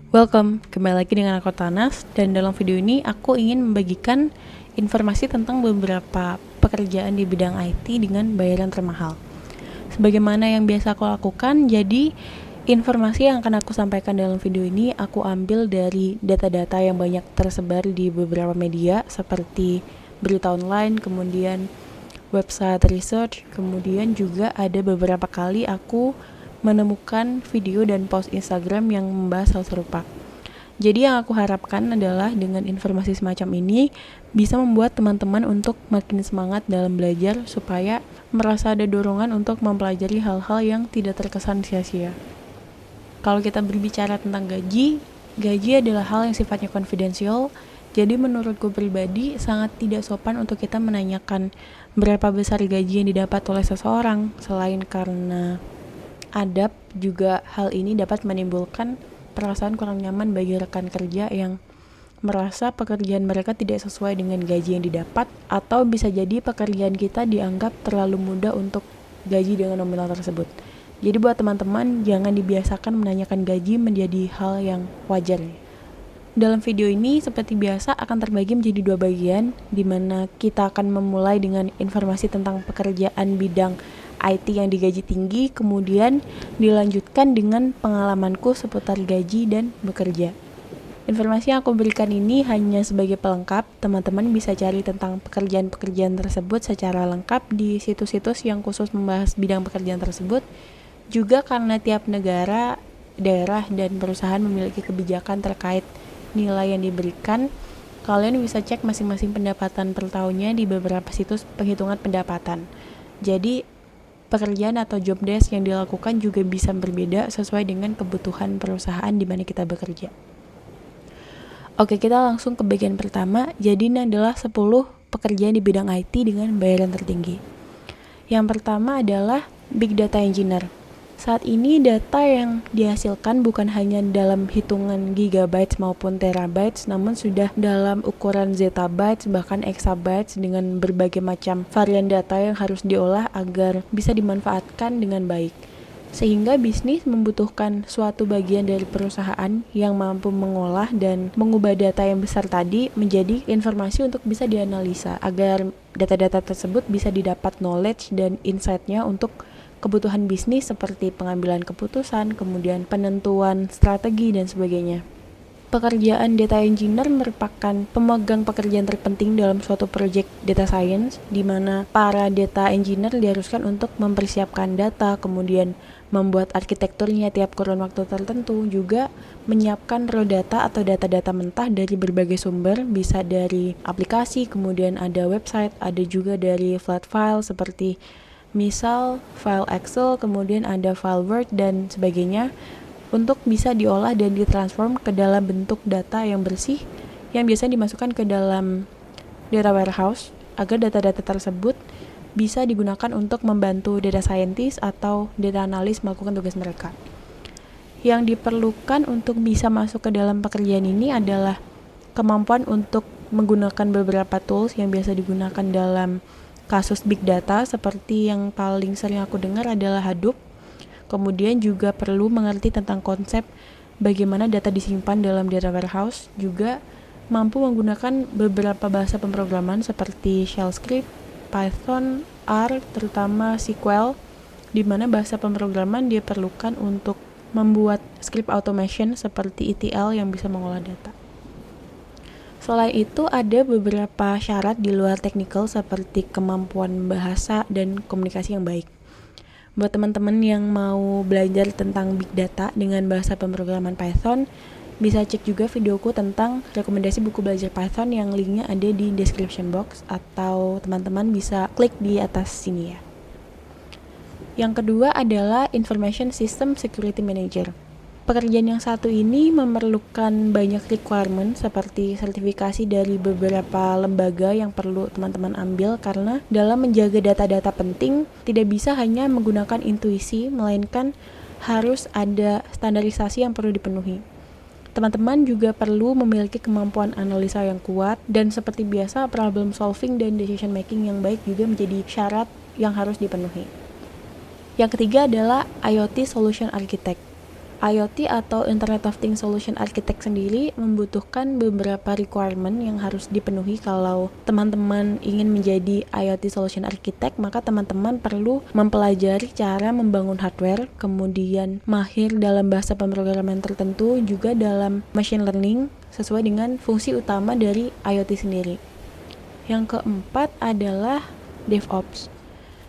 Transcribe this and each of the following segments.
Welcome, kembali lagi dengan aku Tanas, dan dalam video ini aku ingin membagikan informasi tentang beberapa pekerjaan di bidang IT dengan bayaran termahal. Sebagaimana yang biasa aku lakukan, jadi informasi yang akan aku sampaikan dalam video ini aku ambil dari data-data yang banyak tersebar di beberapa media seperti berita online, kemudian website research, kemudian juga ada beberapa kali aku menemukan video dan post Instagram yang membahas hal serupa. Jadi yang aku harapkan adalah dengan informasi semacam ini bisa membuat teman-teman untuk makin semangat dalam belajar supaya merasa ada dorongan untuk mempelajari hal-hal yang tidak terkesan sia-sia. Kalau kita berbicara tentang gaji adalah hal yang sifatnya konfidensial. Jadi menurutku pribadi sangat tidak sopan untuk kita menanyakan berapa besar gaji yang didapat oleh seseorang. Selain karena adab, juga hal ini dapat menimbulkan perasaan kurang nyaman bagi rekan kerja yang merasa pekerjaan mereka tidak sesuai dengan gaji yang didapat, atau bisa jadi pekerjaan kita dianggap terlalu mudah untuk gaji dengan nominal tersebut. Jadi buat teman-teman, jangan dibiasakan menanyakan gaji menjadi hal yang wajar. Dalam video ini seperti biasa akan terbagi menjadi 2 bagian, di mana kita akan memulai dengan informasi tentang pekerjaan bidang IT yang digaji tinggi, kemudian dilanjutkan dengan pengalamanku seputar gaji dan bekerja. Informasi yang aku berikan ini hanya sebagai pelengkap, teman-teman bisa cari tentang pekerjaan-pekerjaan tersebut secara lengkap di situs-situs yang khusus membahas bidang pekerjaan tersebut. Juga karena tiap negara, daerah, dan perusahaan memiliki kebijakan terkait nilai yang diberikan, kalian bisa cek masing-masing pendapatan per tahunnya di beberapa situs penghitungan pendapatan. Jadi pekerjaan atau job desk yang dilakukan juga bisa berbeda sesuai dengan kebutuhan perusahaan di mana kita bekerja. Oke, kita langsung ke bagian pertama. Jadi ini adalah 10 pekerjaan di bidang IT dengan bayaran tertinggi. Yang pertama adalah Big Data Engineer. Saat ini data yang dihasilkan bukan hanya dalam hitungan gigabytes maupun terabytes, namun sudah dalam ukuran zettabytes bahkan exabytes dengan berbagai macam varian data yang harus diolah agar bisa dimanfaatkan dengan baik. Sehingga bisnis membutuhkan suatu bagian dari perusahaan yang mampu mengolah dan mengubah data yang besar tadi menjadi informasi untuk bisa dianalisa agar data-data tersebut bisa didapat knowledge dan insight-nya untuk kebutuhan bisnis seperti pengambilan keputusan, kemudian penentuan strategi, dan sebagainya. Pekerjaan data engineer merupakan pemegang pekerjaan terpenting dalam suatu proyek data science, di mana para data engineer diharuskan untuk mempersiapkan data, kemudian membuat arsitekturnya tiap kurun waktu tertentu, juga menyiapkan raw data atau data-data mentah dari berbagai sumber, bisa dari aplikasi, kemudian ada website, ada juga dari flat file seperti misal file Excel, kemudian ada file Word dan sebagainya, untuk bisa diolah dan ditransform ke dalam bentuk data yang bersih yang biasanya dimasukkan ke dalam data warehouse agar data-data tersebut bisa digunakan untuk membantu data scientist atau data analis melakukan tugas mereka. Yang diperlukan untuk bisa masuk ke dalam pekerjaan ini adalah kemampuan untuk menggunakan beberapa tools yang biasa digunakan dalam kasus big data, seperti yang paling sering aku dengar adalah Hadoop. Kemudian juga perlu mengerti tentang konsep bagaimana data disimpan dalam data warehouse, juga mampu menggunakan beberapa bahasa pemrograman seperti shell script, Python, R, terutama SQL, di mana bahasa pemrograman diperlukan untuk membuat script automation seperti ETL yang bisa mengolah data. Selain itu, ada beberapa syarat di luar technical seperti kemampuan bahasa dan komunikasi yang baik. Buat teman-teman yang mau belajar tentang big data dengan bahasa pemrograman Python, bisa cek juga videoku tentang rekomendasi buku belajar Python yang linknya ada di description box, atau teman-teman bisa klik di atas sini ya. Yang kedua adalah Information System Security Manager. Pekerjaan yang satu ini memerlukan banyak requirement seperti sertifikasi dari beberapa lembaga yang perlu teman-teman ambil, karena dalam menjaga data-data penting tidak bisa hanya menggunakan intuisi, melainkan harus ada standarisasi yang perlu dipenuhi. Teman-teman juga perlu memiliki kemampuan analisa yang kuat, dan seperti biasa problem solving dan decision making yang baik juga menjadi syarat yang harus dipenuhi. Yang ketiga adalah IoT Solution Architect. IoT atau Internet of Things Solution Architect sendiri membutuhkan beberapa requirement yang harus dipenuhi kalau teman-teman ingin menjadi IoT Solution Architect. Maka teman-teman perlu mempelajari cara membangun hardware, kemudian mahir dalam bahasa pemrograman tertentu, juga dalam machine learning sesuai dengan fungsi utama dari IoT sendiri. Yang keempat adalah DevOps.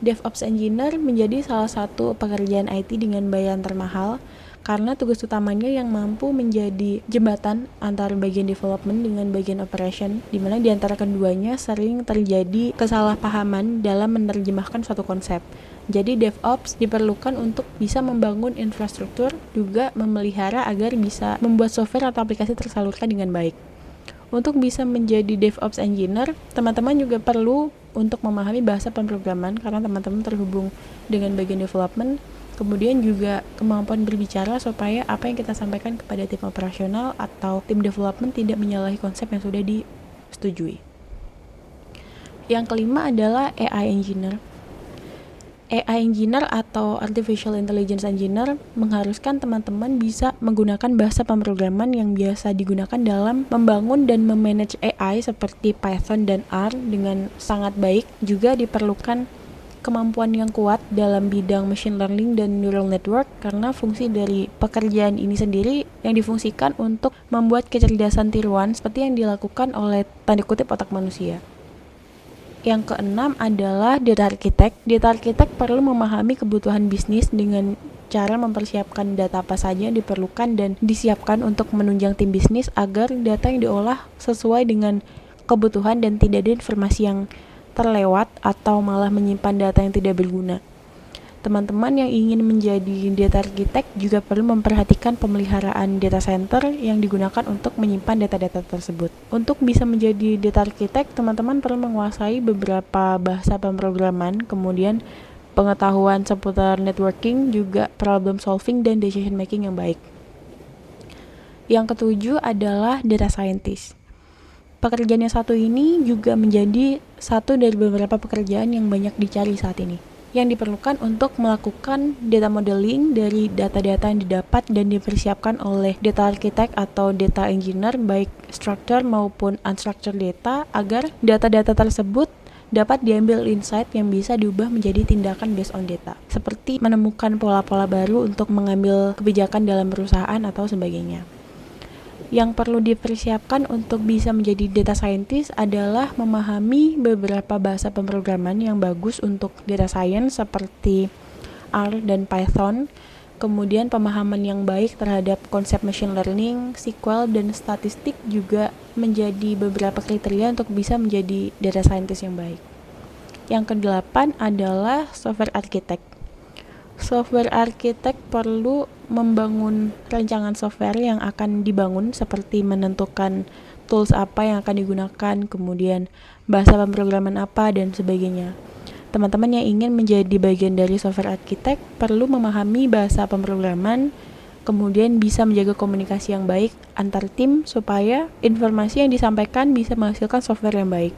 DevOps Engineer menjadi salah satu pekerjaan IT dengan bayaran termahal karena tugas utamanya yang mampu menjadi jembatan antara bagian development dengan bagian operation, di mana di antara keduanya sering terjadi kesalahpahaman dalam menerjemahkan suatu konsep. Jadi DevOps diperlukan untuk bisa membangun infrastruktur, juga memelihara agar bisa membuat software atau aplikasi tersalurkan dengan baik. Untuk bisa menjadi DevOps Engineer, teman-teman juga perlu untuk memahami bahasa pemrograman karena teman-teman terhubung dengan bagian development. Kemudian juga kemampuan berbicara supaya apa yang kita sampaikan kepada tim operasional atau tim development tidak menyalahi konsep yang sudah disetujui. Yang kelima adalah AI Engineer. AI Engineer atau Artificial Intelligence Engineer mengharuskan teman-teman bisa menggunakan bahasa pemrograman yang biasa digunakan dalam membangun dan memanage AI seperti Python dan R dengan sangat baik. Juga diperlukan kemampuan yang kuat dalam bidang machine learning dan neural network karena fungsi dari pekerjaan ini sendiri yang difungsikan untuk membuat kecerdasan tiruan seperti yang dilakukan oleh tanda kutip otak manusia. Yang keenam adalah data architect. Data architect perlu memahami kebutuhan bisnis dengan cara mempersiapkan data apa saja yang diperlukan dan disiapkan untuk menunjang tim bisnis agar data yang diolah sesuai dengan kebutuhan dan tidak ada informasi yang terlewat atau malah menyimpan data yang tidak berguna. Teman-teman yang ingin menjadi data architect juga perlu memperhatikan pemeliharaan data center yang digunakan untuk menyimpan data-data tersebut. Untuk bisa menjadi data architect, teman-teman perlu menguasai beberapa bahasa pemrograman, kemudian pengetahuan seputar networking, juga problem solving dan decision making yang baik. Yang ketujuh adalah data scientist. Pekerjaan yang satu ini juga menjadi satu dari beberapa pekerjaan yang banyak dicari saat ini, yang diperlukan untuk melakukan data modeling dari data-data yang didapat dan dipersiapkan oleh data architect atau data engineer, baik structured maupun unstructured data, agar data-data tersebut dapat diambil insight yang bisa diubah menjadi tindakan based on data, seperti menemukan pola-pola baru untuk mengambil kebijakan dalam perusahaan atau sebagainya. Yang perlu dipersiapkan untuk bisa menjadi data scientist adalah memahami beberapa bahasa pemrograman yang bagus untuk data science seperti R dan Python, kemudian pemahaman yang baik terhadap konsep machine learning, SQL, dan statistik juga menjadi beberapa kriteria untuk bisa menjadi data scientist yang baik. Yang kedelapan adalah software architect. Software architect perlu membangun rancangan software yang akan dibangun, seperti menentukan tools apa yang akan digunakan, kemudian bahasa pemrograman apa, dan sebagainya. Teman-teman yang ingin menjadi bagian dari software architect perlu memahami bahasa pemrograman, kemudian bisa menjaga komunikasi yang baik antar tim supaya informasi yang disampaikan bisa menghasilkan software yang baik.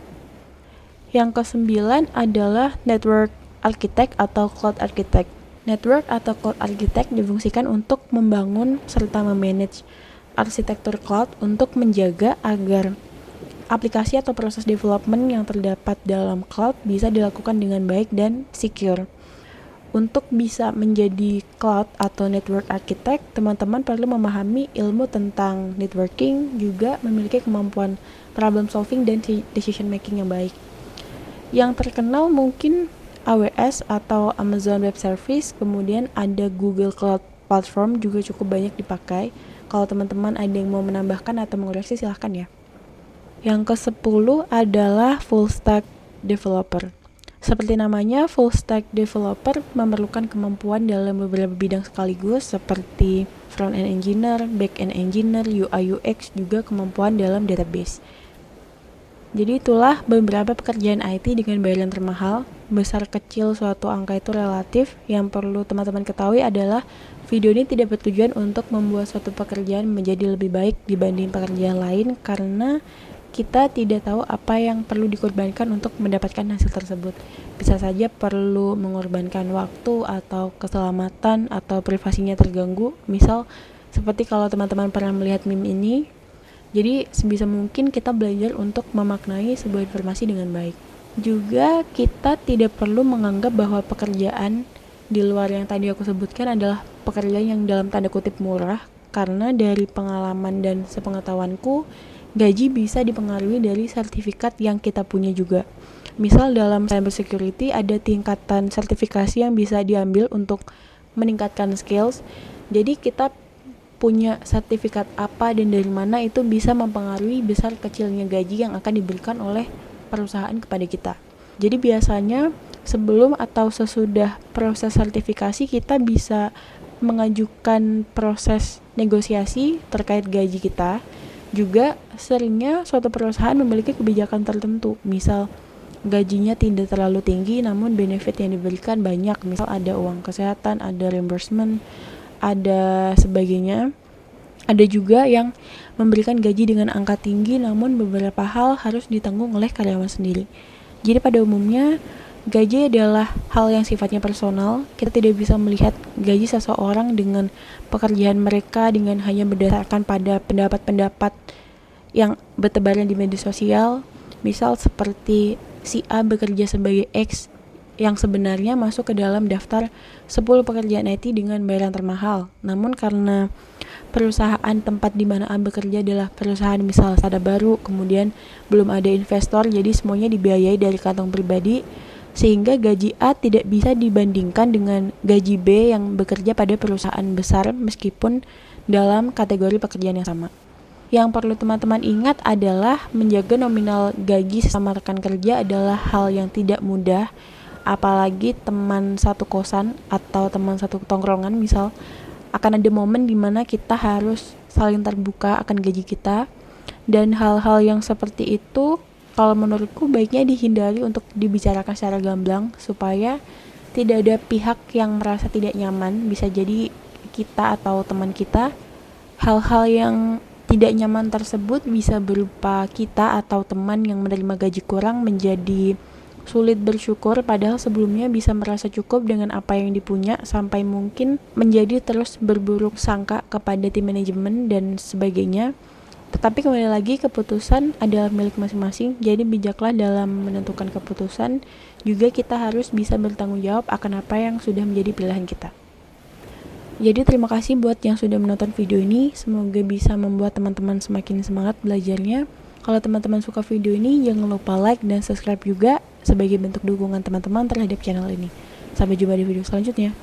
Yang kesembilan adalah network architect atau cloud architect. Network atau cloud architect difungsikan untuk membangun serta memanage arsitektur cloud untuk menjaga agar aplikasi atau proses development yang terdapat dalam cloud bisa dilakukan dengan baik dan secure. Untuk bisa menjadi cloud atau network architect, teman-teman perlu memahami ilmu tentang networking, juga memiliki kemampuan problem solving dan decision making yang baik. Yang terkenal mungkin AWS atau Amazon Web Service, kemudian ada Google Cloud Platform juga cukup banyak dipakai. Kalau teman-teman ada yang mau menambahkan atau mengoreksi silahkan ya. Yang ke-10 adalah full stack developer. Seperti namanya, full stack developer memerlukan kemampuan dalam beberapa bidang sekaligus seperti front end engineer, back end engineer, UI UX, juga kemampuan dalam database. Jadi itulah beberapa pekerjaan IT dengan bayaran termahal. Besar kecil suatu angka itu relatif. Yang perlu teman-teman ketahui adalah video ini tidak bertujuan untuk membuat suatu pekerjaan menjadi lebih baik dibanding pekerjaan lain, karena kita tidak tahu apa yang perlu dikorbankan untuk mendapatkan hasil tersebut. Bisa saja perlu mengorbankan waktu atau keselamatan atau privasinya terganggu. Misal seperti kalau teman-teman pernah melihat meme ini, jadi sebisa mungkin kita belajar untuk memaknai sebuah informasi dengan baik. Juga kita tidak perlu menganggap bahwa pekerjaan di luar yang tadi aku sebutkan adalah pekerjaan yang dalam tanda kutip murah, karena dari pengalaman dan sepengetahuanku, gaji bisa dipengaruhi dari sertifikat yang kita punya juga. Misal dalam cybersecurity ada tingkatan sertifikasi yang bisa diambil untuk meningkatkan skills. Jadi kita punya sertifikat apa dan dari mana itu bisa mempengaruhi besar kecilnya gaji yang akan diberikan oleh perusahaan kepada kita. Jadi biasanya sebelum atau sesudah proses sertifikasi kita bisa mengajukan proses negosiasi terkait gaji kita. Juga seringnya suatu perusahaan memiliki kebijakan tertentu, misal gajinya tidak terlalu tinggi namun benefit yang diberikan banyak, misal ada uang kesehatan, ada reimbursement, ada sebagainya. Ada juga yang memberikan gaji dengan angka tinggi namun beberapa hal harus ditanggung oleh karyawan sendiri. Jadi pada umumnya gaji adalah hal yang sifatnya personal. Kita tidak bisa melihat gaji seseorang dengan pekerjaan mereka dengan hanya berdasarkan pada pendapat-pendapat yang bertebaran di media sosial. Misal seperti si A bekerja sebagai X yang sebenarnya masuk ke dalam daftar 10 pekerjaan IT dengan bayaran termahal. Namun karena perusahaan tempat di mana A bekerja adalah perusahaan misal sada baru, kemudian belum ada investor, jadi semuanya dibiayai dari kantong pribadi, sehingga gaji A tidak bisa dibandingkan dengan gaji B yang bekerja pada perusahaan besar meskipun dalam kategori pekerjaan yang sama. Yang perlu teman-teman ingat adalah menjaga nominal gaji sesama rekan kerja adalah hal yang tidak mudah, apalagi teman satu kosan atau teman satu tongkrongan. Misal akan ada momen dimana kita harus saling terbuka akan gaji kita, dan hal-hal yang seperti itu kalau menurutku baiknya dihindari untuk dibicarakan secara gamblang supaya tidak ada pihak yang merasa tidak nyaman. Bisa jadi kita atau teman kita. Hal-hal yang tidak nyaman tersebut bisa berupa kita atau teman yang menerima gaji kurang menjadi sulit bersyukur, padahal sebelumnya bisa merasa cukup dengan apa yang dipunya, sampai mungkin menjadi terus berburuk sangka kepada tim manajemen dan sebagainya. Tetapi kembali lagi, keputusan adalah milik masing-masing, jadi bijaklah dalam menentukan keputusan. Juga kita harus bisa bertanggung jawab akan apa yang sudah menjadi pilihan kita. Jadi terima kasih buat yang sudah menonton video ini, semoga bisa membuat teman-teman semakin semangat belajarnya. Kalau teman-teman suka video ini, jangan lupa like dan subscribe juga sebagai bentuk dukungan teman-teman terhadap channel ini. Sampai jumpa di video selanjutnya.